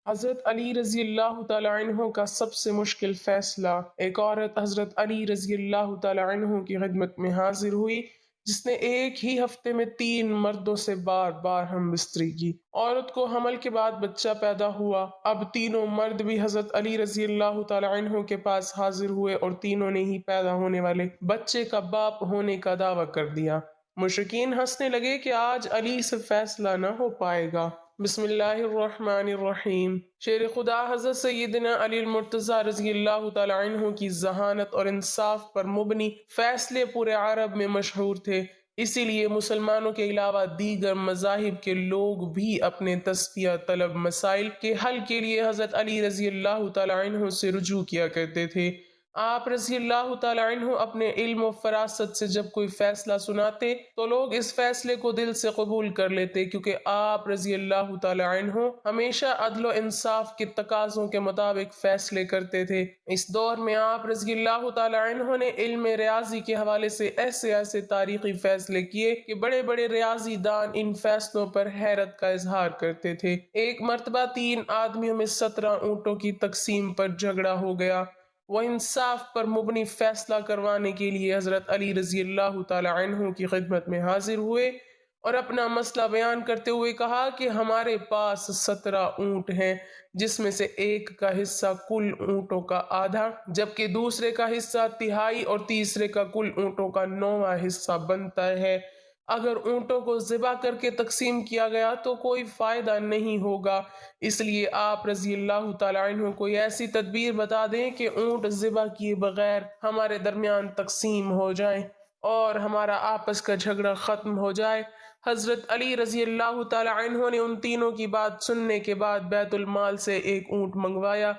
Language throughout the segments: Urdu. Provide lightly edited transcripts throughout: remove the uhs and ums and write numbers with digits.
حضرت علی رضی اللہ تعالیٰ عنہ کا سب سے مشکل فیصلہ۔ ایک عورت حضرت علی رضی اللہ تعالیٰ عنہ کی خدمت میں حاضر ہوئی جس نے ایک ہی ہفتے میں 3 مردوں سے بار بار ہم بستری کی۔ عورت کو حمل کے بعد بچہ پیدا ہوا۔ اب تینوں مرد بھی حضرت علی رضی اللہ تعالیٰ عنہ کے پاس حاضر ہوئے اور تینوں نے ہی پیدا ہونے والے بچے کا باپ ہونے کا دعویٰ کر دیا۔ مشرکین ہنسنے لگے کہ آج علی سے فیصلہ نہ ہو پائے گا۔ بسم اللہ الرحمن الرحیم۔ شیر خدا حضرت سیدنا علی المرتضیٰ رضی اللہ تعالیٰ عنہ کی ذہانت اور انصاف پر مبنی فیصلے پورے عرب میں مشہور تھے، اسی لیے مسلمانوں کے علاوہ دیگر مذاہب کے لوگ بھی اپنے تصفیہ طلب مسائل کے حل کے لیے حضرت علی رضی اللہ تعالیٰ عنہ سے رجوع کیا کرتے تھے۔ آپ رضی اللہ تعالیٰ عنہ اپنے علم و فراست سے جب کوئی فیصلہ سناتے تو لوگ اس فیصلے کو دل سے قبول کر لیتے، کیونکہ آپ رضی اللہ تعالیٰ عنہ ہمیشہ عدل و انصاف کے تقاضوں کے مطابق فیصلے کرتے تھے۔ اس دور میں آپ رضی اللہ تعالیٰ عنہ نے علم ریاضی کے حوالے سے ایسے تاریخی فیصلے کیے کہ بڑے بڑے ریاضی دان ان فیصلوں پر حیرت کا اظہار کرتے تھے۔ ایک مرتبہ 3 آدمیوں میں 17 اونٹوں کی تقسیم پر جھگڑا ہو گیا۔ وہ انصاف پر مبنی فیصلہ کروانے کے لیے حضرت علی رضی اللہ تعالی عنہ کی خدمت میں حاضر ہوئے اور اپنا مسئلہ بیان کرتے ہوئے کہا کہ ہمارے پاس 17 اونٹ ہیں، جس میں سے ایک کا حصہ کل اونٹوں کا آدھا، جبکہ دوسرے کا حصہ تہائی اور تیسرے کا کل اونٹوں کا 9واں حصہ بنتا ہے۔ اگر اونٹوں کو ذبح کر کے تقسیم کیا گیا تو کوئی فائدہ نہیں ہوگا، اس لیے آپ رضی اللہ تعالیٰ عنہ کوئی ایسی تدبیر بتا دیں کہ اونٹ ذبح کیے بغیر ہمارے درمیان تقسیم ہو جائیں اور ہمارا آپس کا جھگڑا ختم ہو جائے۔ حضرت علی رضی اللہ تعالیٰ عنہ نے ان تینوں کی بات سننے کے بعد بیت المال سے ایک اونٹ منگوایا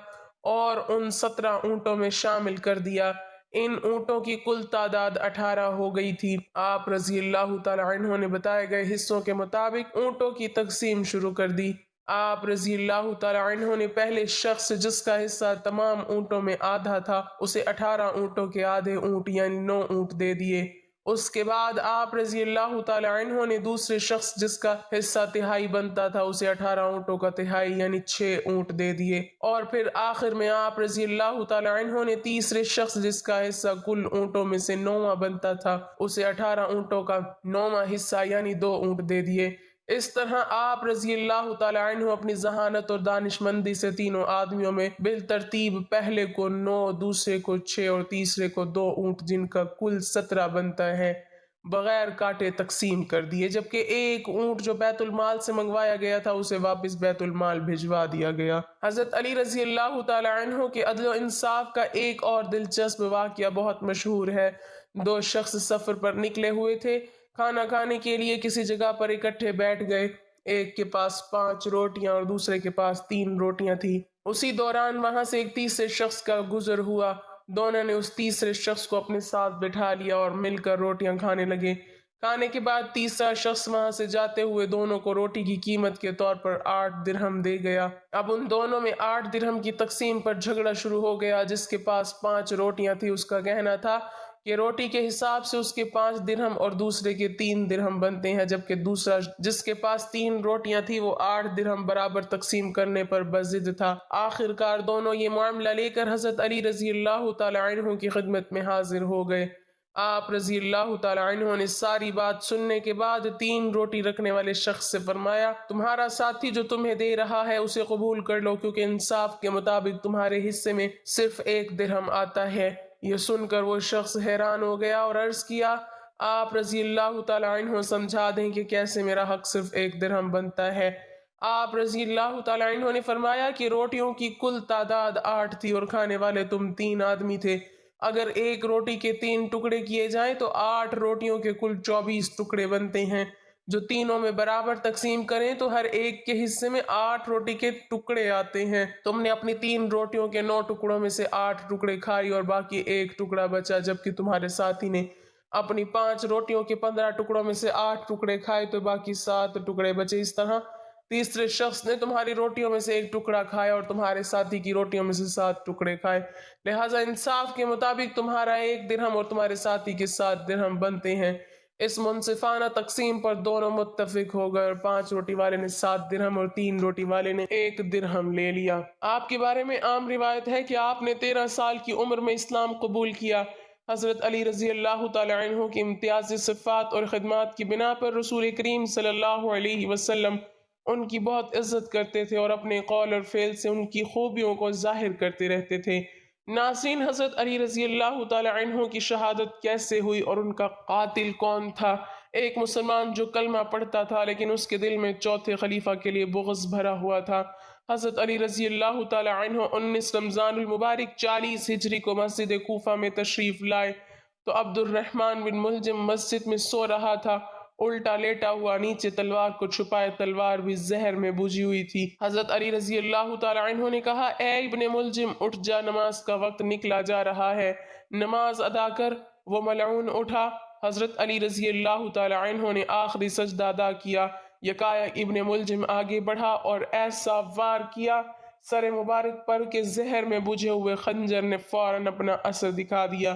اور ان 17 اونٹوں میں شامل کر دیا۔ ان اونٹوں کی کل تعداد 18 ہو گئی تھی۔ آپ رضی اللہ تعالیٰ عنہ نے بتائے گئے حصوں کے مطابق اونٹوں کی تقسیم شروع کر دی۔ آپ رضی اللہ تعالیٰ عنہ نے پہلے شخص جس کا حصہ تمام اونٹوں میں آدھا تھا اسے 18 اونٹوں کے آدھے اونٹ یعنی 9 اونٹ دے دیے۔ اس کے بعد آپ رضی اللہ تعالیٰ عنہ نے دوسرے شخص جس کا حصہ تہائی بنتا تھا اسے 18 اونٹوں کا تہائی یعنی 6 اونٹ دے دیے، اور پھر آخر میں آپ رضی اللہ تعالیٰ عنہ نے تیسرے شخص جس کا حصہ کل اونٹوں میں سے 9واں بنتا تھا اسے 18 اونٹوں کا 9واں حصہ یعنی 2 اونٹ دے دیے۔ اس طرح آپ رضی اللہ تعالیٰ عنہ اپنی ذہانت اور دانش مندی سے تینوں آدمیوں میں بالترتیب پہلے کو 9، دوسرے کو 6 اور تیسرے کو 2 اونٹ جن کا کل 17 بنتا ہے بغیر کاٹے تقسیم کر دیے، جبکہ ایک اونٹ جو بیت المال سے منگوایا گیا تھا اسے واپس بیت المال بھجوا دیا گیا۔ حضرت علی رضی اللہ تعالیٰ عنہ کے عدل و انصاف کا ایک اور دلچسپ واقعہ بہت مشہور ہے۔ 2 شخص سفر پر نکلے ہوئے تھے، کھانا کھانے کے لیے کسی جگہ پر اکٹھے بیٹھ گئے۔ ایک کے پاس 5 روٹیاں اور دوسرے کے پاس 3 روٹیاں تھیں۔ اسی دوران وہاں سے ایک تیسرے شخص کا گزر ہوا۔ دونوں نے اس تیسرے شخص کو اپنے ساتھ بٹھا لیا اور مل کر روٹیاں کھانے لگے۔ کھانے کے بعد تیسرا شخص وہاں سے جاتے ہوئے دونوں کو روٹی کی قیمت کے طور پر 8 درہم دے گیا۔ اب ان دونوں میں 8 درہم کی تقسیم پر جھگڑا شروع ہو گیا۔ جس کے پاس 5 روٹیاں تھی اس کا کہنا تھا کہ روٹی کے حساب سے اس کے 5 درہم اور دوسرے کے 3 درہم بنتے ہیں، جبکہ دوسرا جس کے پاس 3 روٹیاں تھی وہ 8 درہم برابر تقسیم کرنے پر بضد تھا۔ آخر کار دونوں یہ معاملہ لے کر حضرت علی رضی اللہ تعالیٰ عنہ کی خدمت میں حاضر ہو گئے۔ آپ رضی اللہ تعالیٰ عنہ نے ساری بات سننے کے بعد 3 روٹی رکھنے والے شخص سے فرمایا، تمہارا ساتھی جو تمہیں دے رہا ہے اسے قبول کر لو، کیونکہ انصاف کے مطابق تمہارے حصے میں صرف 1 درہم آتا ہے۔ یہ سن کر وہ شخص حیران ہو گیا اور عرض کیا، آپ رضی اللہ تعالیٰ عنہ سمجھا دیں کہ کیسے میرا حق صرف 1 درہم بنتا ہے۔ آپ رضی اللہ تعالیٰ عنہ نے فرمایا کہ روٹیوں کی کل تعداد 8 تھی اور کھانے والے تم 3 آدمی تھے۔ اگر ایک روٹی کے 3 ٹکڑے کیے جائیں تو 8 روٹیوں کے کل 24 ٹکڑے بنتے ہیں، جو تینوں میں برابر تقسیم کریں تو ہر ایک کے حصے میں 8 روٹی کے ٹکڑے آتے ہیں۔ تم نے اپنی 3 روٹیوں کے 9 ٹکڑوں میں سے 8 ٹکڑے کھائی اور باقی 1 ٹکڑا بچا، جبکہ تمہارے ساتھی نے اپنی 5 روٹیوں کے 15 ٹکڑوں میں سے 8 ٹکڑے کھائے تو باقی 7 ٹکڑے بچے۔ اس طرح تیسرے شخص نے تمہاری روٹیوں میں سے 1 ٹکڑا کھایا اور تمہارے ساتھی کی روٹیوں میں سے 7 ٹکڑے کھائے، لہٰذا انصاف کے مطابق تمہارا 1 درہم اور تمہارے ساتھی کے 7 درہم بنتے ہیں۔ اس منصفانہ تقسیم پر دونوں متفق ہو گئے اور 5 روٹی والے نے 7 درہم اور 3 روٹی والے نے 1 درہم لے لیا۔ آپ کے بارے میں عام روایت ہے کہ آپ نے 13 سال کی عمر میں اسلام قبول کیا۔ حضرت علی رضی اللہ تعالی عنہ کی امتیازی صفات اور خدمات کی بنا پر رسول کریم صلی اللہ علیہ وسلم ان کی بہت عزت کرتے تھے اور اپنے قول اور فعل سے ان کی خوبیوں کو ظاہر کرتے رہتے تھے۔ ناظرین، حضرت علی رضی اللہ تعالی عنہ کی شہادت کیسے ہوئی اور ان کا قاتل کون تھا؟ ایک مسلمان جو کلمہ پڑھتا تھا لیکن اس کے دل میں چوتھے خلیفہ کے لیے بغض بھرا ہوا تھا۔ حضرت علی رضی اللہ تعالی عنہ 19 رمضان المبارک 40 ہجری کو مسجد کوفہ میں تشریف لائے تو عبد الرحمن بن ملجم مسجد میں سو رہا تھا، الٹا لیٹا ہوا، نیچے تلوار کو چھپائے، تلوار بھی زہر میں بجھی ہوئی تھی۔ حضرت علی رضی اللہ تعالی عنہ نے کہا، اے ابن ملجم، اٹھ جا، نماز کا وقت نکلا جا رہا ہے، نماز ادا کر۔ وہ ملعون اٹھا۔ حضرت علی رضی اللہ تعالی عنہ نے آخری سجدہ ادا کیا۔ یکایک ابن ملجم آگے بڑھا اور ایسا وار کیا سر مبارک پر کہ زہر میں بجھے ہوئے خنجر نے فوراً اپنا اثر دکھا دیا۔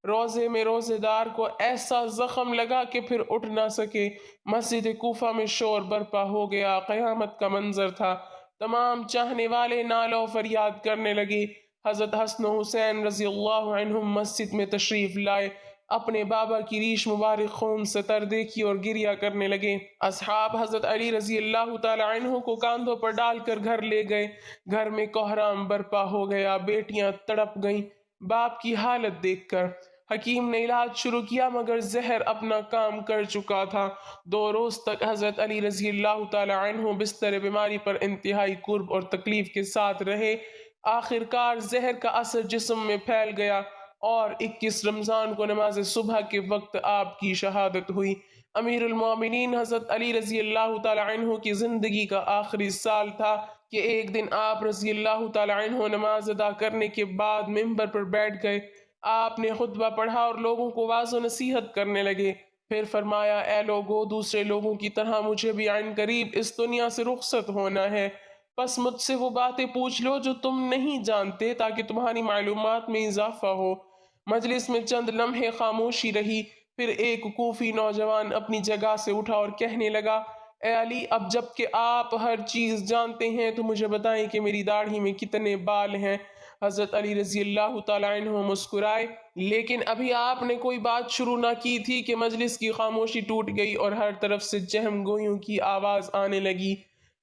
روزے میں روزے دار کو ایسا زخم لگا کہ پھر اٹھ نہ سکے۔ مسجد کوفہ میں شور برپا ہو گیا، قیامت کا منظر تھا۔ تمام چاہنے والے نالو فریاد کرنے لگے۔ حضرت حسن و حسین رضی اللہ عنہم مسجد میں تشریف لائے، اپنے بابا کی ریش مبارک خون سے تر دیکھی اور گریہ کرنے لگے۔ اصحاب حضرت علی رضی اللہ تعالی عنہ کو کاندھوں پر ڈال کر گھر لے گئے۔ گھر میں کوہرام برپا ہو گیا، بیٹیاں تڑپ گئیں باپ کی حالت دیکھ کر۔ حکیم نے علاج شروع کیا مگر زہر اپنا کام کر چکا تھا۔ 2 روز تک حضرت علی رضی اللہ تعالی عنہ بستر بیماری پر انتہائی کرب اور تکلیف کے ساتھ رہے۔ آخر کار زہر کا اثر جسم میں پھیل گیا اور 21 رمضان کو نماز صبح کے وقت آپ کی شہادت ہوئی۔ امیر المومنین حضرت علی رضی اللہ تعالی عنہ کی زندگی کا آخری سال تھا کہ ایک دن آپ رضی اللہ تعالی عنہ نماز ادا کرنے کے بعد ممبر پر بیٹھ گئے۔ آپ نے خطبہ پڑھا اور لوگوں کو واعظ و نصیحت کرنے لگے۔ پھر فرمایا، اے لوگو، دوسرے لوگوں کی طرح مجھے بھی عین قریب اس دنیا سے رخصت ہونا ہے، پس مجھ سے وہ باتیں پوچھ لو جو تم نہیں جانتے تاکہ تمہاری معلومات میں اضافہ ہو۔ مجلس میں چند لمحے خاموشی رہی، پھر ایک کوفی نوجوان اپنی جگہ سے اٹھا اور کہنے لگا، اے علی، اب جب کہ آپ ہر چیز جانتے ہیں تو مجھے بتائیں کہ میری داڑھی میں کتنے بال ہیں۔ حضرت علی رضی اللہ تعالی عنہ مسکرائے، لیکن ابھی آپ نے کوئی بات شروع نہ کی تھی کہ مجلس کی خاموشی ٹوٹ گئی اور ہر طرف سے چہم گوئیوں کی آواز آنے لگی۔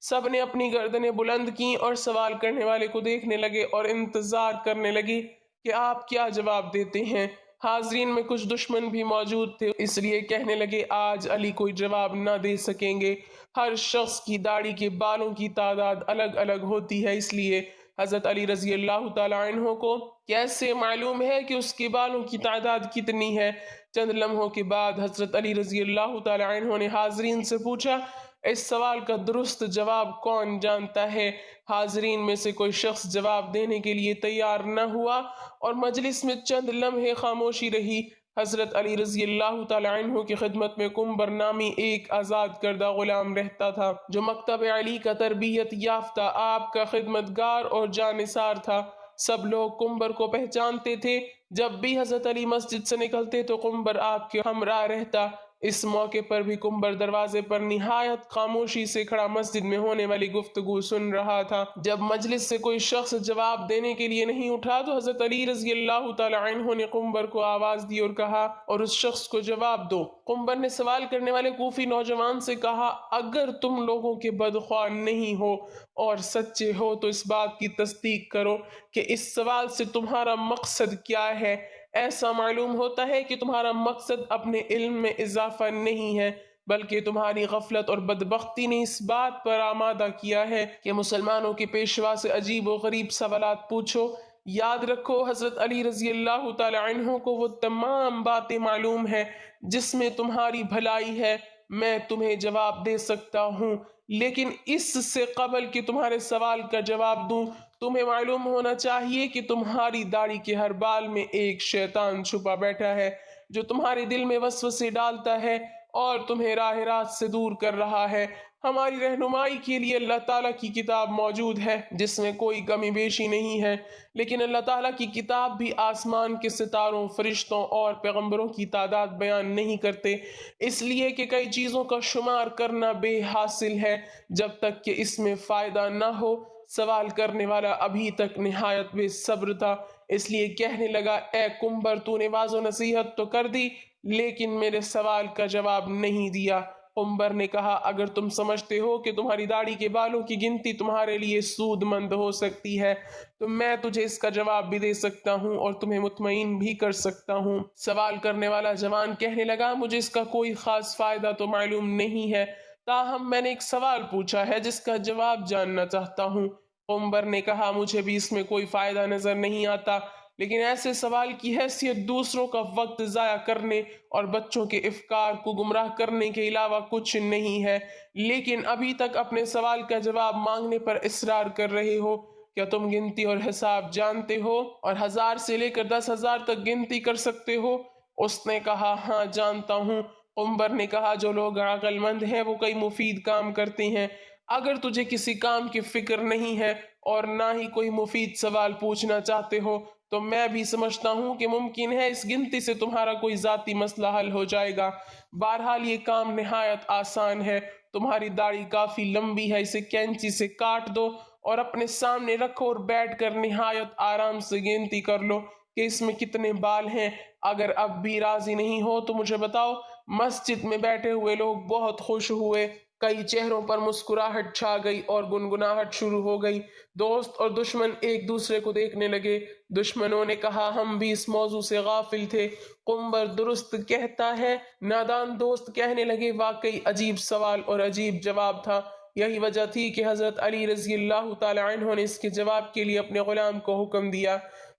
سب نے اپنی گردنیں بلند کیں اور سوال کرنے والے کو دیکھنے لگے اور انتظار کرنے لگے کہ آپ کیا جواب دیتے ہیں۔ حاضرین میں کچھ دشمن بھی موجود تھے، اس لیے کہنے لگے، آج علی کوئی جواب نہ دے سکیں گے۔ ہر شخص کی داڑھی کے بالوں کی تعداد الگ الگ ہوتی ہے، اس لیے حضرت علی رضی اللہ تعالی عنہ کو کیسے معلوم ہے کہ اس کے بالوں کی تعداد کتنی ہے؟ چند لمحوں کے بعد حضرت علی رضی اللہ تعالی عنہ نے حاضرین سے پوچھا، اس سوال کا درست جواب کون جانتا ہے؟ حاضرین میں سے کوئی شخص جواب دینے کے لیے تیار نہ ہوا اور مجلس میں چند لمحے خاموشی رہی۔ حضرت علی رضی اللہ تعالی عنہ کی خدمت میں کمبر نامی ایک آزاد کردہ غلام رہتا تھا جو مکتب علی کا تربیت یافتہ آپ کا خدمتگار اور جانثار تھا۔ سب لوگ کمبر کو پہچانتے تھے، جب بھی حضرت علی مسجد سے نکلتے تو کمبر آپ کے ہمراہ رہتا۔ اس موقع پر بھی کمبر دروازے پر نہایت خاموشی سے کھڑا مسجد میں ہونے والی گفتگو سن رہا تھا۔ جب مجلس سے کوئی شخص جواب دینے کے لیے نہیں اٹھا تو حضرت علی رضی اللہ تعالی عنہ نے کمبر کو آواز دی اور کہا، اور اس شخص کو جواب دو۔ کمبر نے سوال کرنے والے کوفی نوجوان سے کہا، اگر تم لوگوں کے بدخواہ نہیں ہو اور سچے ہو تو اس بات کی تصدیق کرو کہ اس سوال سے تمہارا مقصد کیا ہے۔ ایسا معلوم ہوتا ہے کہ تمہارا مقصد اپنے علم میں اضافہ نہیں ہے بلکہ تمہاری غفلت اور بدبختی نے اس بات پر آمادہ کیا ہے کہ مسلمانوں کے پیشوا سے عجیب و غریب سوالات پوچھو۔ یاد رکھو، حضرت علی رضی اللہ تعالی عنہ کو وہ تمام باتیں معلوم ہیں جس میں تمہاری بھلائی ہے۔ میں تمہیں جواب دے سکتا ہوں، لیکن اس سے قبل کہ تمہارے سوال کا جواب دوں تمہیں معلوم ہونا چاہیے کہ تمہاری داڑھی کے ہر بال میں ایک شیطان چھپا بیٹھا ہے جو تمہارے دل میں وسوسے ڈالتا ہے اور تمہیں راہ راست سے دور کر رہا ہے۔ ہماری رہنمائی کے لیے اللہ تعالیٰ کی کتاب موجود ہے جس میں کوئی کمی بیشی نہیں ہے، لیکن اللہ تعالیٰ کی کتاب بھی آسمان کے ستاروں، فرشتوں اور پیغمبروں کی تعداد بیان نہیں کرتے، اس لیے کہ کئی چیزوں کا شمار کرنا بے حاصل ہے جب تک کہ اس میں فائدہ نہ ہو۔ سوال کرنے والا ابھی تک نہایت بے صبر تھا، اس لیے کہنے لگا، اے کمبر، تو نے واضح نصیحت تو کر دی لیکن میرے سوال کا جواب نہیں دیا۔ کمبر نے کہا، اگر تم سمجھتے ہو کہ تمہاری داڑھی کے بالوں کی گنتی تمہارے لیے سود مند ہو سکتی ہے تو میں تجھے اس کا جواب بھی دے سکتا ہوں اور تمہیں مطمئن بھی کر سکتا ہوں۔ سوال کرنے والا جوان کہنے لگا، مجھے اس کا کوئی خاص فائدہ تو معلوم نہیں ہے، تاہم میں نے ایک سوال پوچھا ہے جس کا جواب جاننا چاہتا ہوں۔ کمبر نے کہا، مجھے بھی اس میں کوئی فائدہ نظر نہیں آتا، لیکن ایسے سوال کی حیثیت دوسروں کا وقت ضائع کرنے اور بچوں کے افکار کو گمراہ کرنے کے علاوہ کچھ نہیں ہے، لیکن ابھی تک اپنے سوال کا جواب مانگنے پر اصرار کر رہے ہو۔ کیا تم گنتی اور حساب جانتے ہو اور 1000 سے لے کر 10,000 تک گنتی کر سکتے ہو؟ اس نے کہا، ہاں جانتا ہوں۔ عمر نے کہا، جو لوگ عقل مند ہیں وہ کئی مفید کام کرتے ہیں۔ اگر تجھے کسی کام کی فکر نہیں ہے اور نہ ہی کوئی مفید سوال پوچھنا چاہتے ہو تو میں بھی سمجھتا ہوں کہ ممکن ہے اس گنتی سے تمہارا کوئی ذاتی مسئلہ حل ہو جائے گا۔ بہرحال یہ کام نہایت آسان ہے۔ تمہاری داڑھی کافی لمبی ہے، اسے کینچی سے کاٹ دو اور اپنے سامنے رکھو اور بیٹھ کر نہایت آرام سے گنتی کر لو کہ اس میں کتنے بال ہیں۔ اگر اب بھی راضی نہیں ہو تو مجھے بتاؤ۔ مسجد میں بیٹھے ہوئے لوگ بہت خوش ہوئے، کئی چہروں پر مسکراہٹ چھا گئی اور گنگناہٹ شروع ہو گئی۔ دوست اور دشمن ایک دوسرے کو دیکھنے لگے۔ دشمنوں نے کہا، ہم بھی اس موضوع سے غافل تھے، قمبر درست کہتا ہے۔ نادان دوست کہنے لگے، واقعی عجیب سوال اور عجیب جواب تھا۔ یہی وجہ تھی کہ حضرت علی رضی اللہ تعالی عنہ نے اس کے جواب کے لیے اپنے غلام کو حکم دیا۔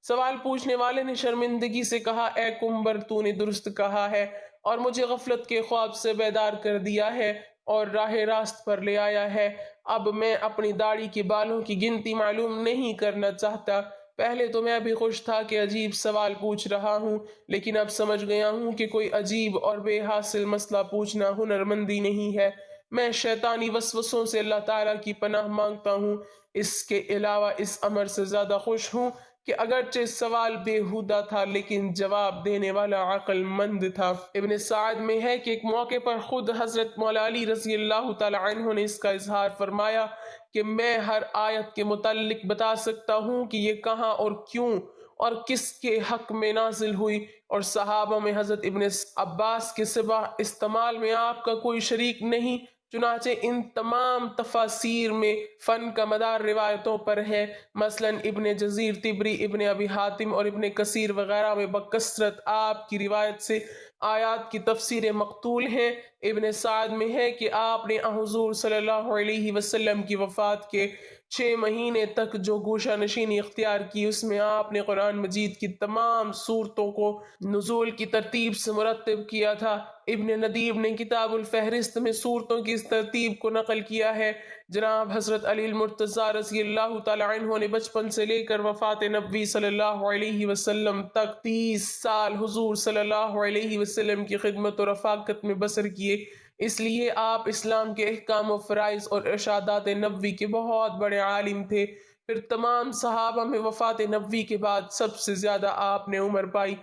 سوال پوچھنے والے نے شرمندگی سے کہا، اے کمبر، تو نے درست کہا ہے اور مجھے غفلت کے خواب سے بیدار کر دیا ہے اور راہ راست پر لے آیا ہے۔ اب میں اپنی داڑھی کے بالوں کی گنتی معلوم نہیں کرنا چاہتا۔ پہلے تو میں بھی خوش تھا کہ عجیب سوال پوچھ رہا ہوں، لیکن اب سمجھ گیا ہوں کہ کوئی عجیب اور بے حاصل مسئلہ پوچھنا ہنرمندی نہیں ہے۔ میں شیطانی وسوسوں سے اللہ تعالیٰ کی پناہ مانگتا ہوں۔ اس کے علاوہ اس امر سے زیادہ خوش ہوں کہ اگرچہ سوال بےہودہ تھا لیکن جواب دینے والا عقل مند تھا۔ ابن سعد میں ہے کہ ایک موقع پر خود حضرت مولا علی رضی اللہ تعالی عنہ نے اس کا اظہار فرمایا کہ میں ہر آیت کے متعلق بتا سکتا ہوں کہ یہ کہاں اور کیوں اور کس کے حق میں نازل ہوئی، اور صحابہ میں حضرت ابن عباس کے سوا استعمال میں آپ کا کوئی شریک نہیں۔ چنانچہ ان تمام تفاسیر میں فن کا مدار روایتوں پر ہے۔ مثلا ابن جزیر، طبری، ابن ابی حاتم اور ابن کثیر وغیرہ میں بکثرت آپ کی روایت سے آیات کی تفسیر مقتول ہیں۔ ابن سعد میں ہے کہ آپ نے حضور صلی اللہ علیہ وسلم کی وفات کے 6 مہینے تک جو گوشہ نشینی اختیار کی اس میں آپ نے قرآن مجید کی تمام صورتوں کو نزول کی ترتیب سے مرتب کیا تھا۔ ابن ندیب نے کتاب الفہرست میں صورتوں کی اس ترتیب کو نقل کیا ہے۔ جناب حضرت علی المرتضیٰ رضی اللہ تعالی عنہ نے بچپن سے لے کر وفات نبوی صلی اللہ علیہ وسلم تک 30 سال حضور صلی اللہ علیہ وسلم کی خدمت و رفاقت میں بسر کیے، اس لیے آپ اسلام کے احکام و فرائض اور ارشادات نبوی کے بہت بڑے عالم تھے۔ پھر تمام صحابہ میں وفات نبوی کے بعد سب سے زیادہ آپ نے عمر پائی۔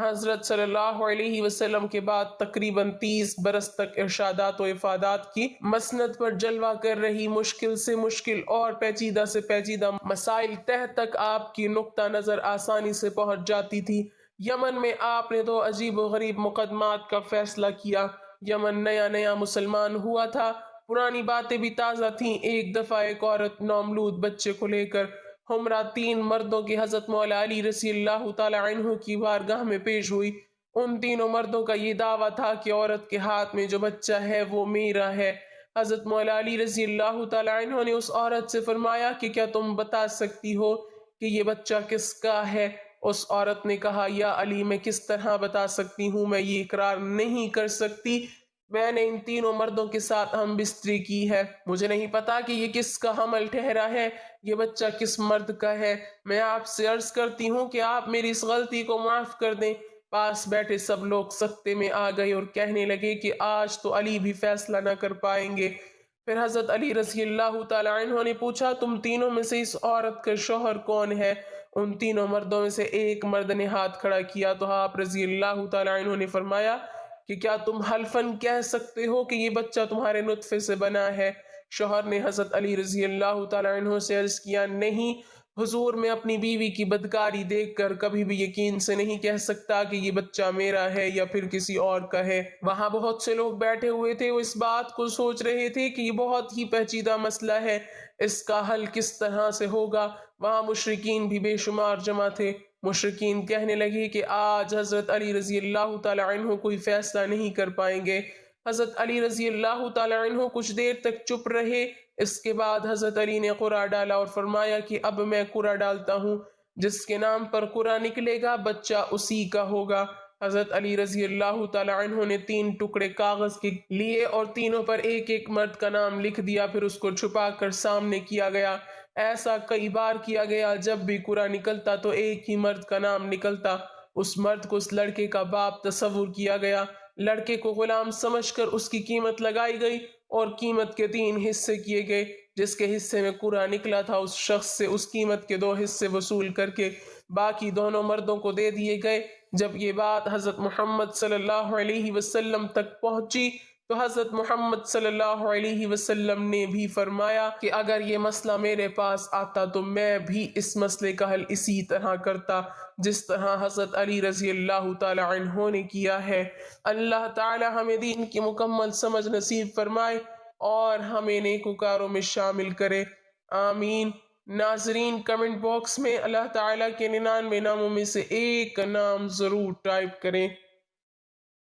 حضرت صلی اللہ علیہ وسلم کے بعد تقریباً 30 برس تک ارشادات و افادات کی مسند پر جلوہ کر رہی مشکل سے مشکل اور پیچیدہ سے پیچیدہ مسائل تہ تک آپ کی نقطہ نظر آسانی سے پہنچ جاتی تھی۔ یمن میں آپ نے تو عجیب و غریب مقدمات کا فیصلہ کیا۔ یمن نیا نیا مسلمان ہوا تھا، پرانی باتیں بھی تازہ تھیں۔ ایک دفعہ ایک عورت نومولود بچے کو لے کر ہمراہ 3 مردوں کی حضرت مولا علی رضی اللہ تعالی عنہ کی بارگاہ میں پیش ہوئی۔ ان تینوں مردوں کا یہ دعویٰ تھا کہ عورت کے ہاتھ میں جو بچہ ہے وہ میرا ہے۔ حضرت مولا علی رضی اللہ تعالی عنہ نے اس عورت سے فرمایا کہ کیا تم بتا سکتی ہو کہ یہ بچہ کس کا ہے؟ اس عورت نے کہا، یا علی، میں کس طرح بتا سکتی ہوں، میں یہ اقرار نہیں کر سکتی۔ میں نے ان تینوں مردوں کے ساتھ ہم بستری کی ہے، مجھے نہیں پتا کہ یہ کس کا حمل ٹھہرا ہے، یہ بچہ کس مرد کا ہے۔ میں آپ سے عرض کرتی ہوں کہ آپ میری اس غلطی کو معاف کر دیں۔ پاس بیٹھے سب لوگ سکتے میں آ گئے اور کہنے لگے کہ آج تو علی بھی فیصلہ نہ کر پائیں گے۔ پھر حضرت علی رضی اللہ تعالی عنہ نے پوچھا تم تینوں میں سے اس عورت کا شوہر کون ہے؟ ان تینوں مردوں میں سے ایک مرد نے ہاتھ کھڑا کیا تو آپ رضی اللہ تعالی عنہ نے فرمایا کہ کیا تم حلفاً کہہ سکتے ہو کہ یہ بچہ تمہارے نطفے سے بنا ہے؟ شوہر نے حضرت علی رضی اللہ تعالی عنہ سے عرض کیا نہیں حضور، میں اپنی بیوی کی بدکاری دیکھ کر کبھی بھی یقین سے نہیں کہہ سکتا کہ یہ بچہ میرا ہے یا پھر کسی اور کا ہے۔ وہاں بہت سے لوگ بیٹھے ہوئے تھے، وہ اس بات کو سوچ رہے تھے کہ یہ بہت ہی پیچیدہ مسئلہ ہے، اس کا حل کس طرح سے ہوگا۔ وہاں مشرکین بھی بے شمار جمع تھے۔ مشرکین کہنے لگے کہ آج حضرت علی رضی اللہ تعالی عنہ کوئی فیصلہ نہیں کر پائیں گے۔ حضرت علی رضی اللہ تعالی عنہ کچھ دیر تک چپ رہے۔ اس کے بعد حضرت علی نے قرعہ ڈالا اور فرمایا کہ اب میں قرعہ ڈالتا ہوں، جس کے نام پر قرعہ نکلے گا بچہ اسی کا ہوگا۔ حضرت علی رضی اللہ تعالی عنہ نے 3 ٹکڑے کاغذ کے لیے اور تینوں پر ایک ایک مرد کا نام لکھ دیا، پھر اس کو چھپا کر سامنے کیا گیا۔ ایسا کئی بار کیا گیا، جب بھی قرعہ نکلتا تو ایک ہی مرد کا نام نکلتا۔ اس مرد کو اس لڑکے کا باپ تصور کیا گیا۔ لڑکے کو غلام سمجھ کر اس کی قیمت لگائی گئی اور قیمت کے 3 حصے کیے گئے۔ جس کے حصے میں قرعہ نکلا تھا اس شخص سے اس قیمت کے 2 حصے وصول کر کے باقی دونوں مردوں کو دے دیے گئے۔ جب یہ بات حضرت محمد صلی اللہ علیہ وسلم تک پہنچی تو حضرت محمد صلی اللہ علیہ وسلم نے بھی فرمایا کہ اگر یہ مسئلہ میرے پاس آتا تو میں بھی اس مسئلے کا حل اسی طرح کرتا جس طرح حضرت علی رضی اللہ تعالی عنہ نے کیا ہے۔ اللہ تعالی ہمیں دین کی مکمل سمجھ نصیب فرمائے اور ہمیں نیکوکاروں میں شامل کرے، آمین۔ ناظرین، کمنٹ باکس میں اللہ تعالیٰ کے 99 ناموں میں سے ایک نام ضرور ٹائپ کریں۔